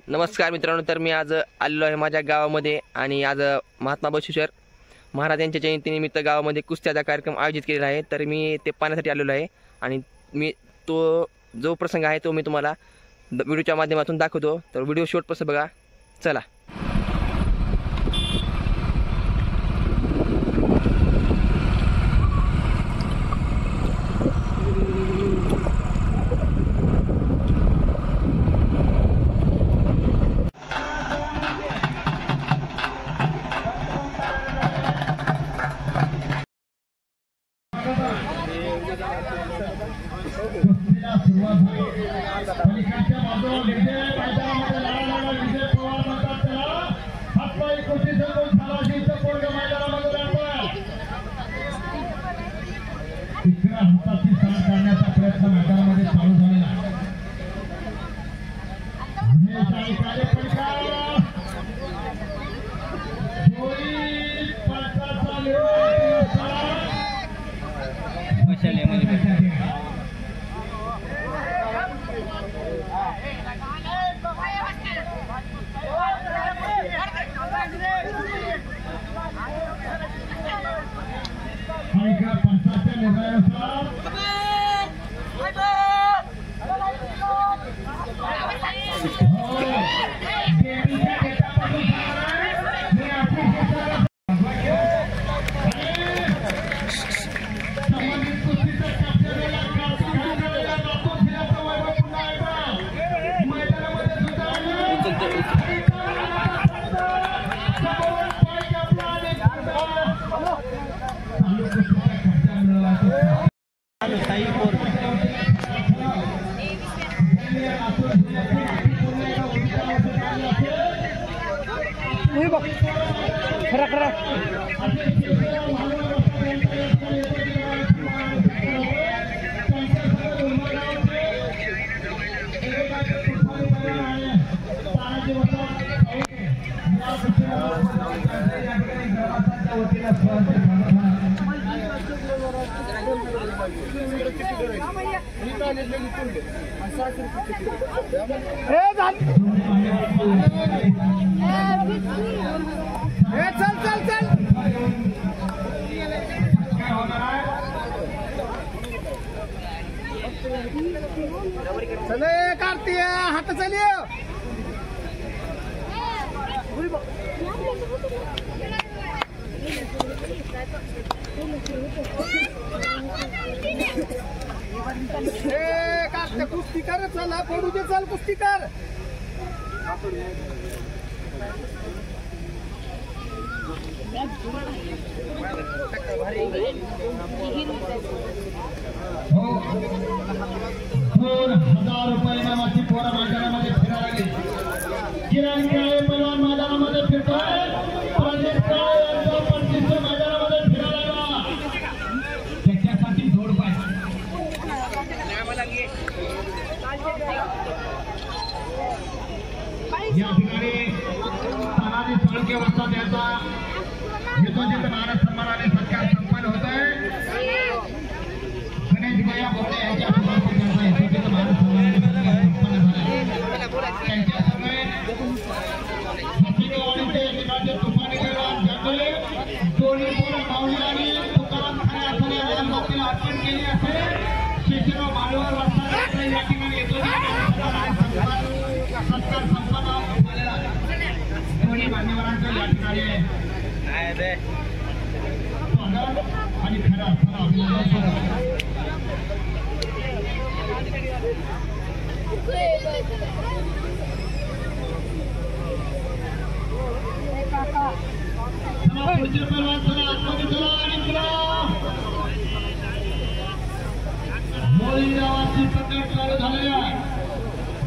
नमस्कार मित्रांनो, तर मी आज आलेलो आहे माझ्या गावामध्ये आणि आज महात्मा बसवेश्वर महाराज यांच्या जयंतीनिमित्त गावामध्ये कुस्त्याचा कार्यक्रम आयोजित केलेला आहे। तर मी ते पाहण्यासाठी आलेलो आहे आणि मी तो जो प्रसंग आहे तो मी तुम्हाला व्हिडिओच्या माध्यमातून दाखवतो। तर व्हिडिओ शेवटपर्यंत बघा, चला। प्रयत्न मैदानामध्ये चालू झालेला चले कार्तिया हाथ चलिए कार्तिया कुस्ती कर, चला पडू दे, चल कुस्ती कर। ₹1000 इनामाची पोरं मैदानामध्ये फिरायला लागली। किरण काळे पैलवान मैदानामध्ये फिरतोय, प्रदीप काळे यांचा पंचवीस मैदानामध्ये फिरायला लागला, त्याच्यासाठी जोड पाहिजे। या ठिकाणी तानाजी सोळके वस्ताद यांचा यशोजित महाराज सन्मानाने सत्कार संपन्न होत आहे। गणेश भैया बोबडे यांच्या यशोजित महाराज सन्मानाने संपन्न झाला। त्यांच्या समेत हसीनवाडीचे एकेकाचे तुफानी पैलवान जगले दोन्हीपूर माऊली आणि तुकाराम खरे असणे या मातीला अर्पण केली असेल। शिशिरो मालवण वस्ताद या ठिकाणी सत्कार संपन्न झालेला दोन्ही मान्यवरांचं या ठिकाणी आणि खऱ्या अर्थानं अभिनंदन। पुढचे पैलवान चला आतमध्ये चला आणि चला मोळी गावाची प्रकट चालू झालेली आहे।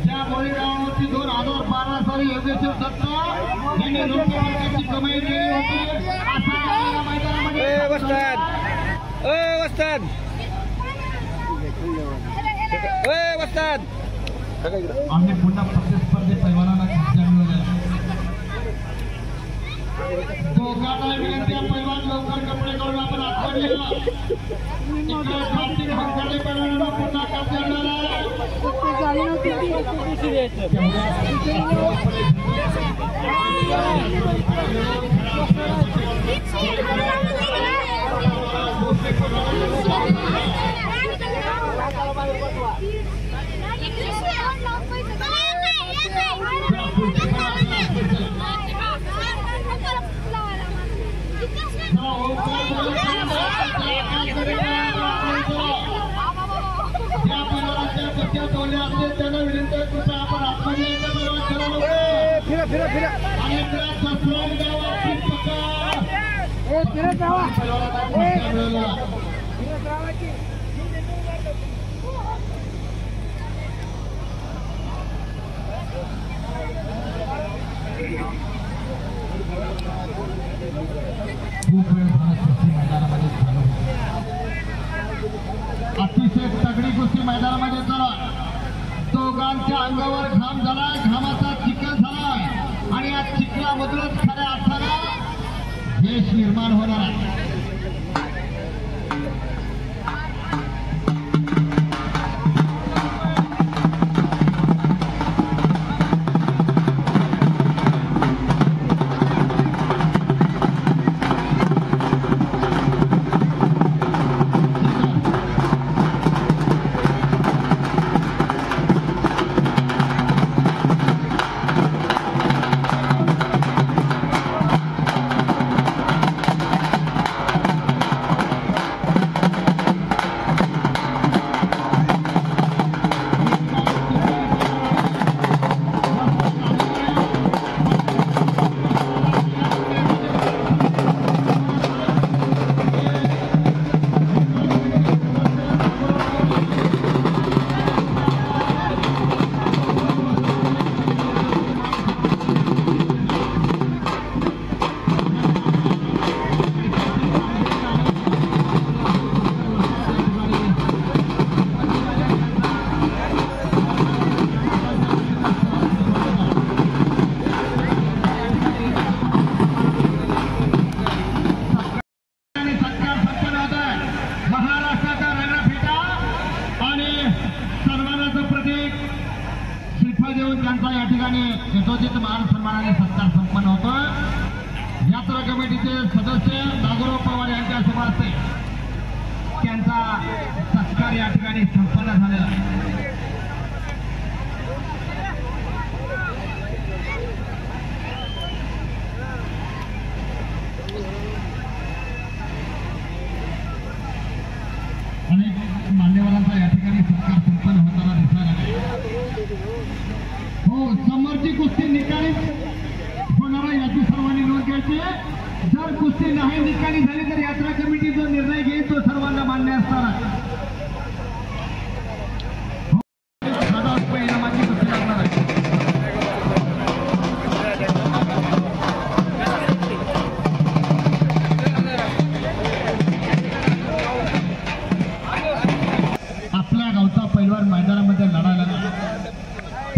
ज्या मोळी गावावरती 2012 साली योगेश्वर दत्त यांनी लोकमार्गाची कमाई केली होती, असा मैदानामध्ये आम्ही पुन्हा प्रतिस्पर्धी पैलवानांना कब्जा मिळवला। दोघांना विनंती आहे, पैलवान लवकर कपडे काढून आपण आतमध्ये या। इकडे कार्तिक भंगारे पैलवानांना पुन्हा कब्जा मिळाला। त्यांना विनंती आहे कृपया आपण आतमध्ये खूप वेळ मैदानामध्ये अतिशय तगडी कुस्ती मैदानामध्ये चला दोघांच्या अंगावर घाम झालाय, घामाचा चिखल झालाय आणि या चिखलामधूनच खऱ्या अर्थानं यश निर्माण होणार आहे. त्यांचा या ठिकाणी यथोचित मान सन्मानाने सत्कार संपन्न होतो. यात्रा कमिटीचे सदस्य नागोराव पवार यांच्या शुभास्ते त्यांचा सत्कार या ठिकाणी संपन्न झालेला आहे. अनेक मान्यवरांचा या ठिकाणी सत्कार संपन्न होताना दिसणार आहे. हो, समोरची कुस्ती निकाली होणार याची सर्वांनी नोंद घ्यायची. जर कुस्ती नाही निकाली झाली तर यात्रा कमिटी जो निर्णय घेईल तो सर्वांना मान्य असणार आहे. ₹1000 इनामाची कुस्ती लागणार आहे. आपल्या गावचा पैलवान मैदानामध्ये लढायला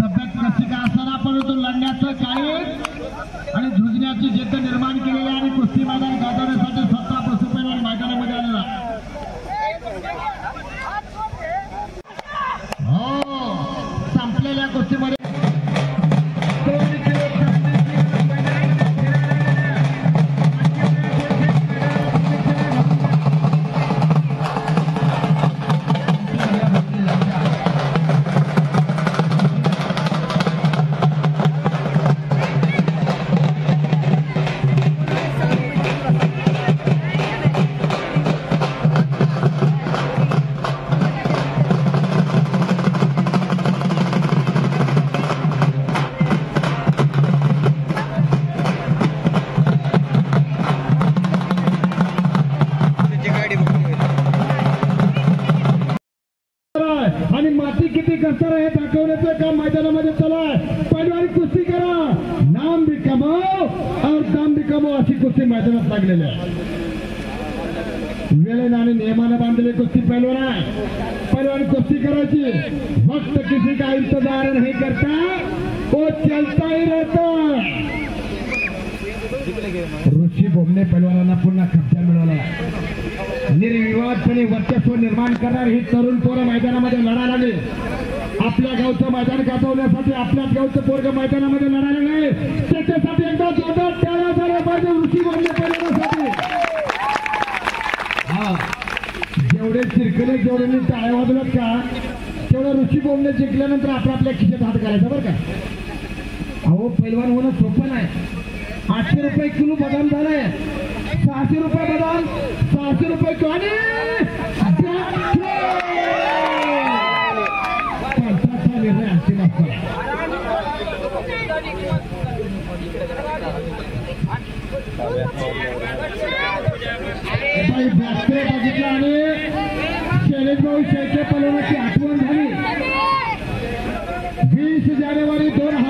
तब्येत कशी का असताना परंतु लढण्याचं काय आणि झुंजण्याची जिद्द निर्माण केलेली आणि कुस्ती मैदान गाजवण्यासाठी स्वतः पशु पैलवान मैदानामध्ये आलेला. हो, संपलेल्या कुस्तीमध्ये आणि माती किती कसर आहे दाखवण्याचं काम मैदानामध्ये चालू आहे. पहिलवान कुस्ती करा, नाम भी कमाओ और दाम भी कमाओ अशी कुस्ती मैदानात लागलेली आहे. वेळेने आणि नियमाने बांधलेली कुस्ती पहिलवान आहे. पहिलवान कुस्ती करायची, वक्त किसी का इंतजार नहीं करता, वो चलता ही रहता. ऋषी भोमने पहिलवानांना पुन्हा कब्जा मिळवला. निर्विवादपणे वर्चस्व निर्माण करणार ही तरुण पोरं मैदानामध्ये लढा लागली. आपल्या गावचं मैदान गाजवण्यासाठी आपल्याच गावचं पोरग मैदानामध्ये लढायला नाही त्याच्यासाठी एकदा जोरदार टाळ्या झाल्या पाहिजे ऋषी बोलले परिवारासाठी. हा जेवढे शिरकले जेवढे टाळ्या वाजवत का तेवढं ऋषी बोलणे जिंकल्यानंतर आपल्या खिशात हात घालायचा बरं का. अहो पैलवान होणं सोपं नाही. 800 रुपये किलो बदाम झालाय 600 रुपये बदाम 600 रुपये किलो निर्णय अंतिम असतो. बघितलं आणि शैलेश भाऊ शेळके पलवानाची आठवण झाली. 20 जानेवारी 2000